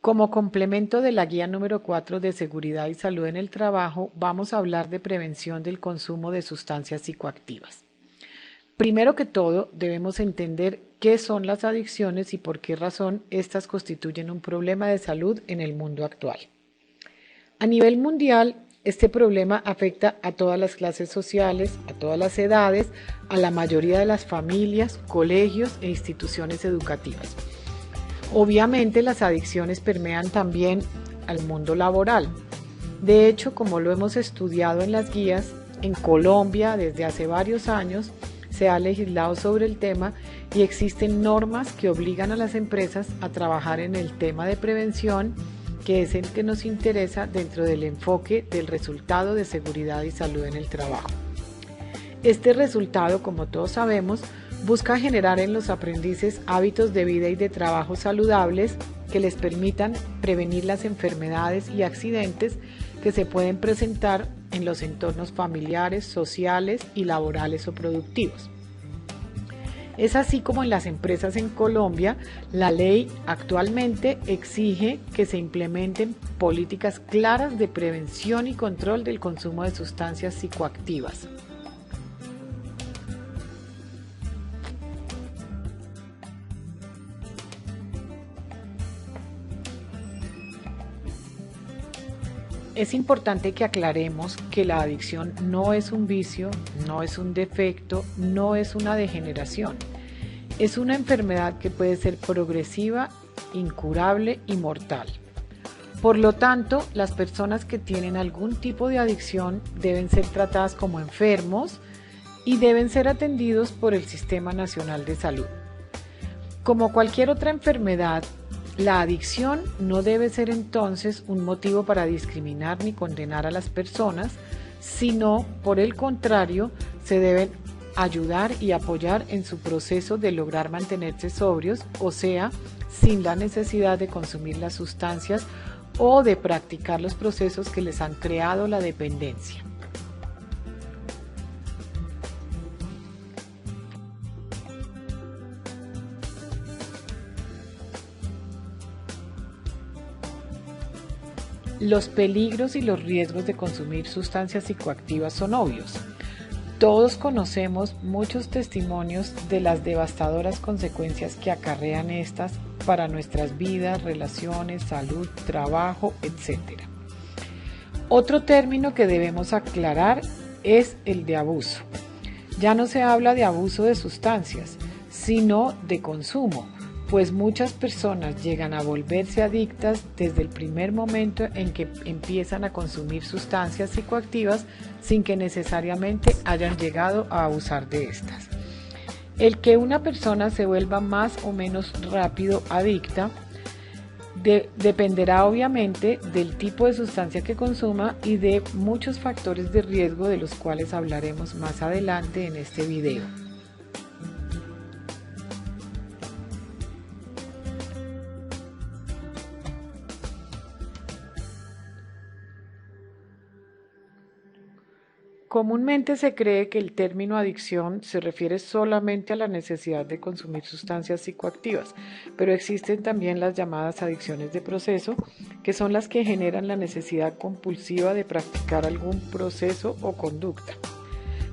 Como complemento de la guía número 4 de seguridad y salud en el trabajo, vamos a hablar de prevención del consumo de sustancias psicoactivas. Primero que todo, debemos entender qué son las adicciones y por qué razón éstas constituyen un problema de salud en el mundo actual. A nivel mundial, este problema afecta a todas las clases sociales, a todas las edades, a la mayoría de las familias, colegios e instituciones educativas. Obviamente, las adicciones permean también al mundo laboral. De hecho, como lo hemos estudiado en las guías, en Colombia desde hace varios años se ha legislado sobre el tema y existen normas que obligan a las empresas a trabajar en el tema de prevención, que es el que nos interesa dentro del enfoque del resultado de seguridad y salud en el trabajo. Este resultado, como todos sabemos, busca generar en los aprendices hábitos de vida y de trabajo saludables que les permitan prevenir las enfermedades y accidentes que se pueden presentar en los entornos familiares, sociales y laborales o productivos. Es así como en las empresas en Colombia, la ley actualmente exige que se implementen políticas claras de prevención y control del consumo de sustancias psicoactivas. Es importante que aclaremos que la adicción no es un vicio, no es un defecto, no es una degeneración. Es una enfermedad que puede ser progresiva, incurable y mortal. Por lo tanto, las personas que tienen algún tipo de adicción deben ser tratadas como enfermos y deben ser atendidos por el Sistema Nacional de Salud. Como cualquier otra enfermedad, la adicción no debe ser entonces un motivo para discriminar ni condenar a las personas, sino, por el contrario, se deben ayudar y apoyar en su proceso de lograr mantenerse sobrios, o sea, sin la necesidad de consumir las sustancias o de practicar los procesos que les han creado la dependencia. Los peligros y los riesgos de consumir sustancias psicoactivas son obvios. Todos conocemos muchos testimonios de las devastadoras consecuencias que acarrean estas para nuestras vidas, relaciones, salud, trabajo, etc. Otro término que debemos aclarar es el de abuso. Ya no se habla de abuso de sustancias, sino de consumo, pues muchas personas llegan a volverse adictas desde el primer momento en que empiezan a consumir sustancias psicoactivas sin que necesariamente hayan llegado a abusar de estas. El que una persona se vuelva más o menos rápido adicta dependerá obviamente del tipo de sustancia que consuma y de muchos factores de riesgo de los cuales hablaremos más adelante en este video. Comúnmente se cree que el término adicción se refiere solamente a la necesidad de consumir sustancias psicoactivas, pero existen también las llamadas adicciones de proceso, que son las que generan la necesidad compulsiva de practicar algún proceso o conducta.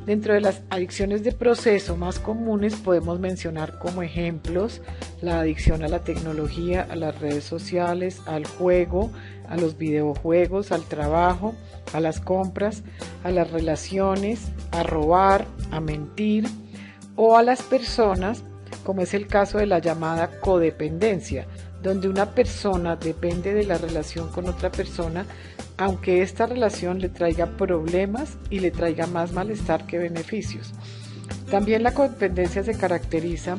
Dentro de las adicciones de proceso más comunes podemos mencionar como ejemplos la adicción a la tecnología, a las redes sociales, al juego, a los videojuegos, al trabajo, a las compras, a las relaciones, a robar, a mentir o a las personas, como es el caso de la llamada codependencia, donde una persona depende de la relación con otra persona, aunque esta relación le traiga problemas y le traiga más malestar que beneficios. También la codependencia se caracteriza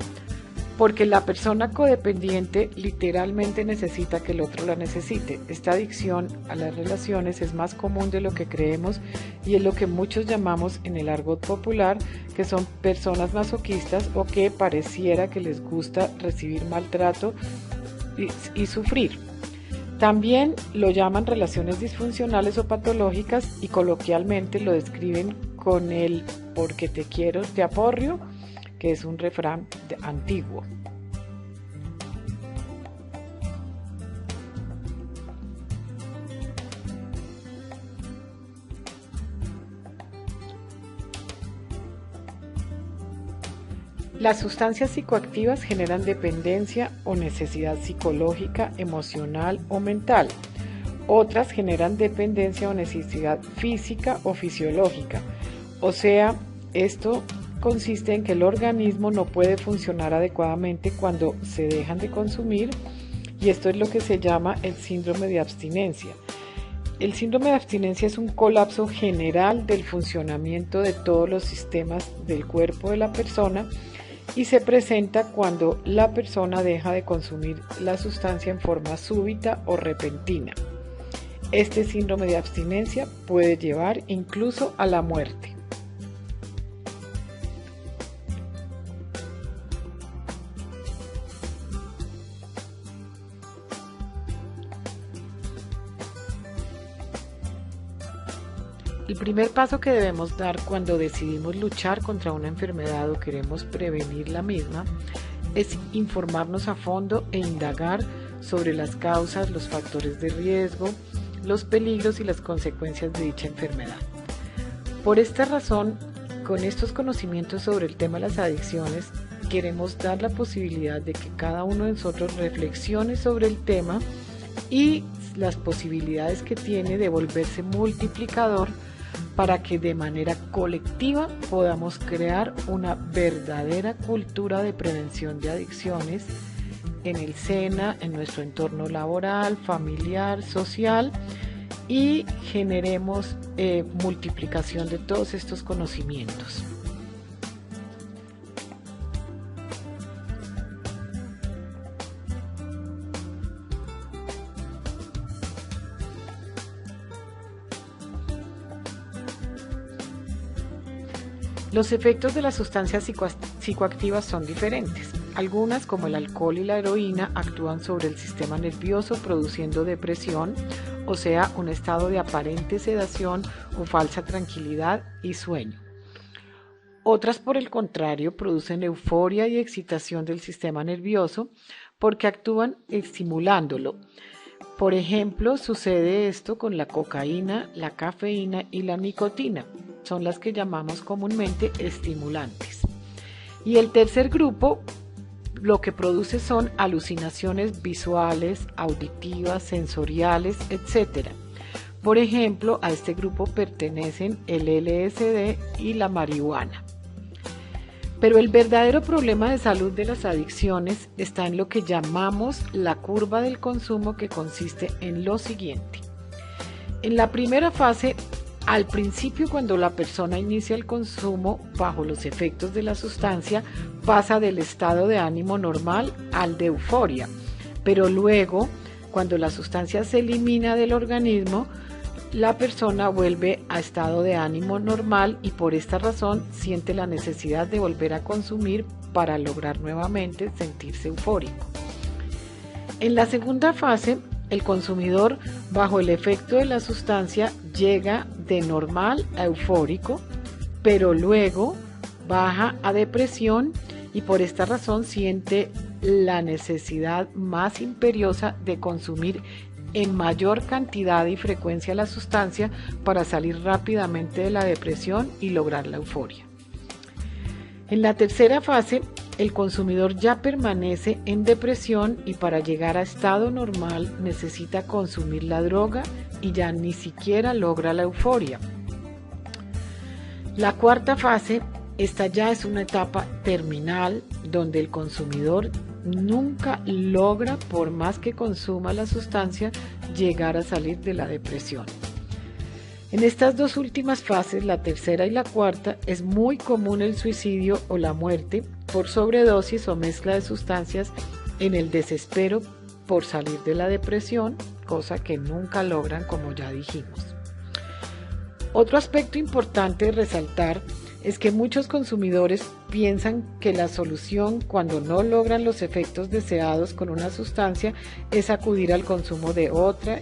porque la persona codependiente literalmente necesita que el otro la necesite. Esta adicción a las relaciones es más común de lo que creemos y es lo que muchos llamamos en el argot popular que son personas masoquistas o que pareciera que les gusta recibir maltrato y sufrir. También lo llaman relaciones disfuncionales o patológicas y coloquialmente lo describen con el porque te quiero te aporrio, que es un refrán antiguo. Las sustancias psicoactivas generan dependencia o necesidad psicológica, emocional o mental. Otras generan dependencia o necesidad física o fisiológica. O sea, esto consiste en que el organismo no puede funcionar adecuadamente cuando se dejan de consumir, y esto es lo que se llama el síndrome de abstinencia. El síndrome de abstinencia es un colapso general del funcionamiento de todos los sistemas del cuerpo de la persona y se presenta cuando la persona deja de consumir la sustancia en forma súbita o repentina. Este síndrome de abstinencia puede llevar incluso a la muerte. El primer paso que debemos dar cuando decidimos luchar contra una enfermedad o queremos prevenir la misma es informarnos a fondo e indagar sobre las causas, los factores de riesgo, los peligros y las consecuencias de dicha enfermedad. Por esta razón, con estos conocimientos sobre el tema de las adicciones, queremos dar la posibilidad de que cada uno de nosotros reflexione sobre el tema y las posibilidades que tiene de volverse multiplicador para que de manera colectiva podamos crear una verdadera cultura de prevención de adicciones en el SENA, en nuestro entorno laboral, familiar, social, y generemos multiplicación de todos estos conocimientos. Los efectos de las sustancias psicoactivas son diferentes. Algunas, como el alcohol y la heroína, actúan sobre el sistema nervioso produciendo depresión, o sea, un estado de aparente sedación o falsa tranquilidad y sueño. Otras, por el contrario, producen euforia y excitación del sistema nervioso porque actúan estimulándolo. Por ejemplo, sucede esto con la cocaína, la cafeína y la nicotina. Son las que llamamos comúnmente estimulantes. Y el tercer grupo lo que produce son alucinaciones visuales, auditivas, sensoriales, etc. Por ejemplo, a este grupo pertenecen el LSD y la marihuana. Pero el verdadero problema de salud de las adicciones está en lo que llamamos la curva del consumo, que consiste en lo siguiente. En la primera fase, al principio, cuando la persona inicia el consumo bajo los efectos de la sustancia, pasa del estado de ánimo normal al de euforia, pero luego, cuando la sustancia se elimina del organismo, la persona vuelve a estado de ánimo normal y por esta razón siente la necesidad de volver a consumir para lograr nuevamente sentirse eufórico. En la segunda fase, el consumidor, bajo el efecto de la sustancia, llega de normal a eufórico, pero luego baja a depresión y por esta razón siente la necesidad más imperiosa de consumir en mayor cantidad y frecuencia la sustancia para salir rápidamente de la depresión y lograr la euforia. En la tercera fase, el consumidor ya permanece en depresión y para llegar a estado normal necesita consumir la droga y ya ni siquiera logra la euforia. La cuarta fase, esta ya es una etapa terminal donde el consumidor nunca logra, por más que consuma la sustancia, llegar a salir de la depresión. En estas dos últimas fases, la tercera y la cuarta, es muy común el suicidio o la muerte por sobredosis o mezcla de sustancias en el desespero por salir de la depresión, cosa que nunca logran, como ya dijimos. Otro aspecto importante de resaltar es que muchos consumidores piensan que la solución cuando no logran los efectos deseados con una sustancia es acudir al consumo de otra,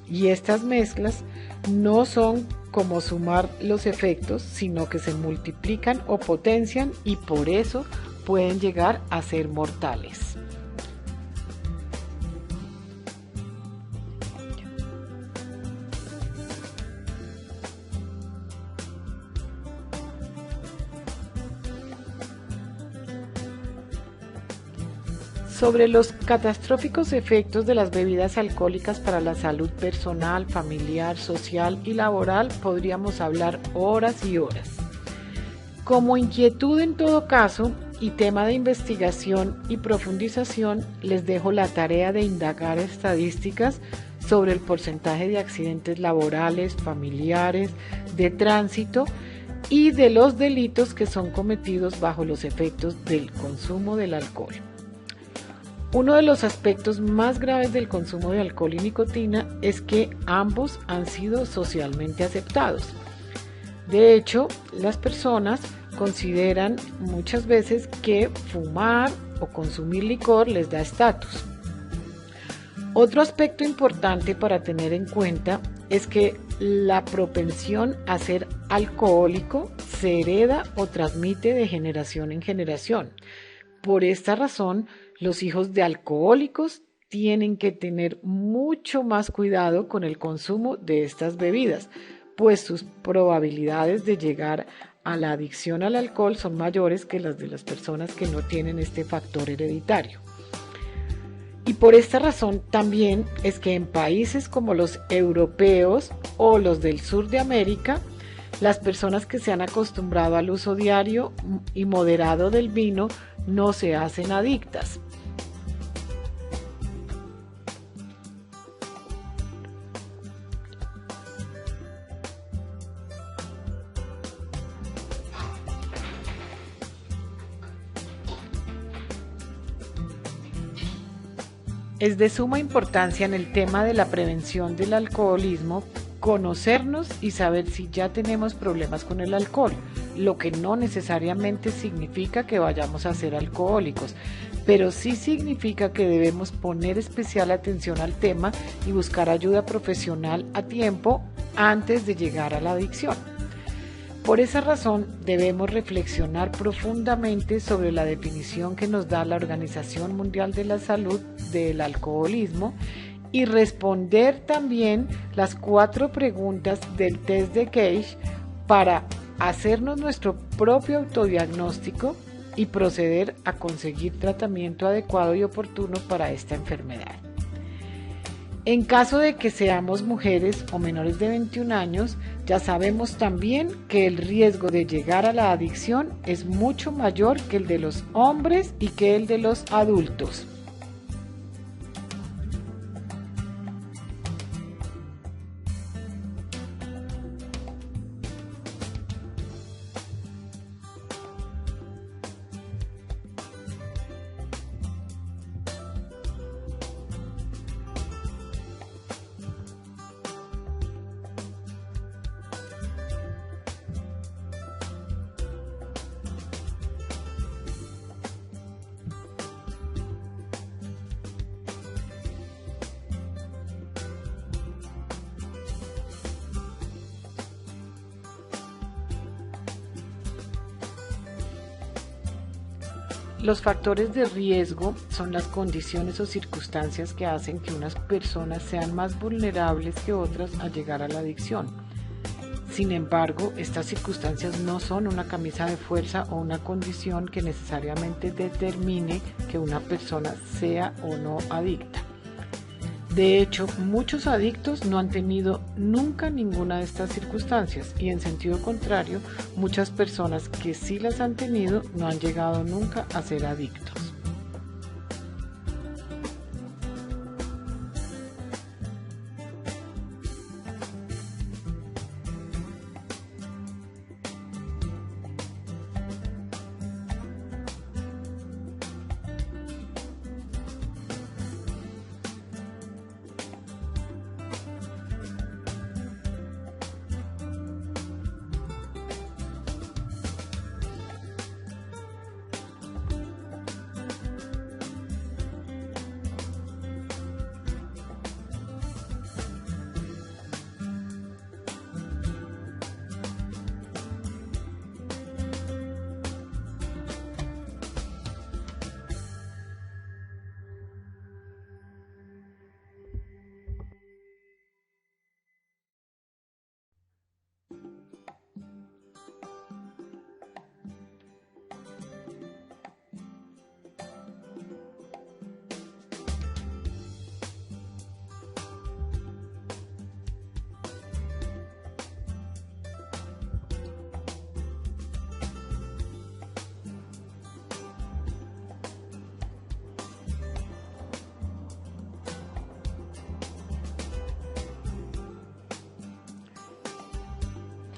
y estas mezclas no son como sumar los efectos, sino que se multiplican o potencian y por eso pueden llegar a ser mortales. Sobre los catastróficos efectos de las bebidas alcohólicas para la salud personal, familiar, social y laboral podríamos hablar horas y horas. Como inquietud en todo caso y tema de investigación y profundización, les dejo la tarea de indagar estadísticas sobre el porcentaje de accidentes laborales, familiares, de tránsito y de los delitos que son cometidos bajo los efectos del consumo del alcohol. Uno de los aspectos más graves del consumo de alcohol y nicotina es que ambos han sido socialmente aceptados. De hecho, las personas consideran muchas veces que fumar o consumir licor les da estatus. Otro aspecto importante para tener en cuenta es que la propensión a ser alcohólico se hereda o transmite de generación en generación. Por esta razón, los hijos de alcohólicos tienen que tener mucho más cuidado con el consumo de estas bebidas, pues sus probabilidades de llegar a la adicción al alcohol son mayores que las de las personas que no tienen este factor hereditario. Y por esta razón también es que en países como los europeos o los del sur de América, las personas que se han acostumbrado al uso diario y moderado del vino no se hacen adictas. Es de suma importancia en el tema de la prevención del alcoholismo conocernos y saber si ya tenemos problemas con el alcohol, lo que no necesariamente significa que vayamos a ser alcohólicos, pero sí significa que debemos poner especial atención al tema y buscar ayuda profesional a tiempo antes de llegar a la adicción. Por esa razón, debemos reflexionar profundamente sobre la definición que nos da la Organización Mundial de la Salud del alcoholismo y responder también las 4 preguntas del test de Gage para hacernos nuestro propio autodiagnóstico y proceder a conseguir tratamiento adecuado y oportuno para esta enfermedad. En caso de que seamos mujeres o menores de 21 años, ya sabemos también que el riesgo de llegar a la adicción es mucho mayor que el de los hombres y que el de los adultos. Los factores de riesgo son las condiciones o circunstancias que hacen que unas personas sean más vulnerables que otras a llegar a la adicción. Sin embargo, estas circunstancias no son una camisa de fuerza o una condición que necesariamente determine que una persona sea o no adicta. De hecho, muchos adictos no han tenido nunca ninguna de estas circunstancias y en sentido contrario, muchas personas que sí las han tenido no han llegado nunca a ser adictos.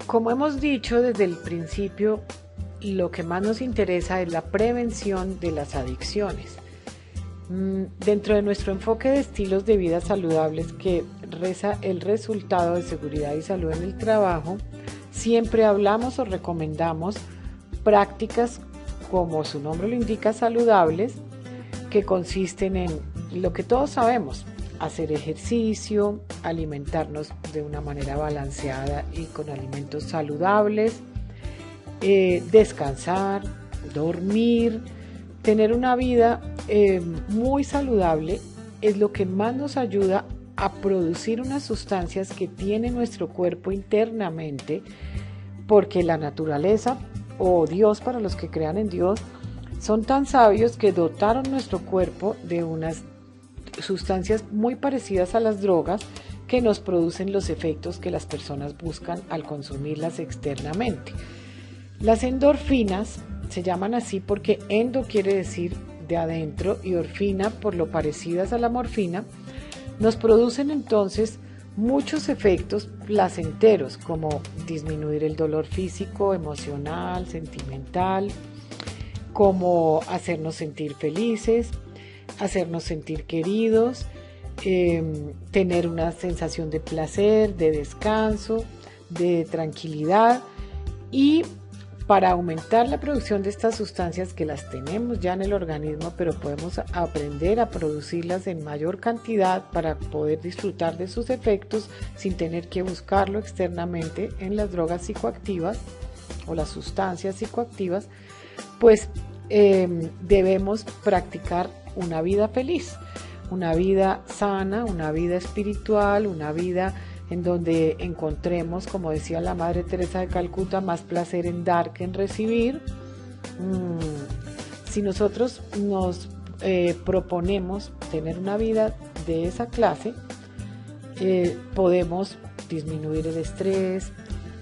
Como hemos dicho desde el principio, lo que más nos interesa es la prevención de las adicciones. Dentro de nuestro enfoque de estilos de vida saludables que reza el resultado de seguridad y salud en el trabajo, siempre hablamos o recomendamos prácticas, como su nombre lo indica, saludables, que consisten en lo que todos sabemos: hacer ejercicio, alimentarnos de una manera balanceada y con alimentos saludables, descansar, dormir, tener una vida muy saludable es lo que más nos ayuda a producir unas sustancias que tiene nuestro cuerpo internamente, porque la naturaleza o Dios, para los que crean en Dios, son tan sabios que dotaron nuestro cuerpo de unas sustancias muy parecidas a las drogas que nos producen los efectos que las personas buscan al consumirlas externamente. Las endorfinas se llaman así porque endo quiere decir de adentro y orfina por lo parecidas a la morfina. Nos producen entonces muchos efectos placenteros, como disminuir el dolor físico, emocional, sentimental, como hacernos sentir felices, hacernos sentir queridos, tener una sensación de placer, de descanso, de tranquilidad. Y para aumentar la producción de estas sustancias, que las tenemos ya en el organismo, pero podemos aprender a producirlas en mayor cantidad para poder disfrutar de sus efectos sin tener que buscarlo externamente en las drogas psicoactivas o las sustancias psicoactivas, pues debemos practicar una vida feliz, una vida sana, una vida espiritual, una vida en donde encontremos, como decía la Madre Teresa de Calcuta, más placer en dar que en recibir. Si nosotros nos proponemos tener una vida de esa clase, podemos disminuir el estrés,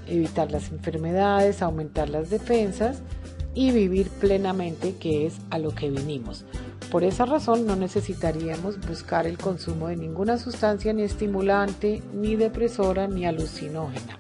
evitar las enfermedades, aumentar las defensas y vivir plenamente, que es a lo que vinimos. Por esa razón no necesitaríamos buscar el consumo de ninguna sustancia ni estimulante, ni depresora, ni alucinógena.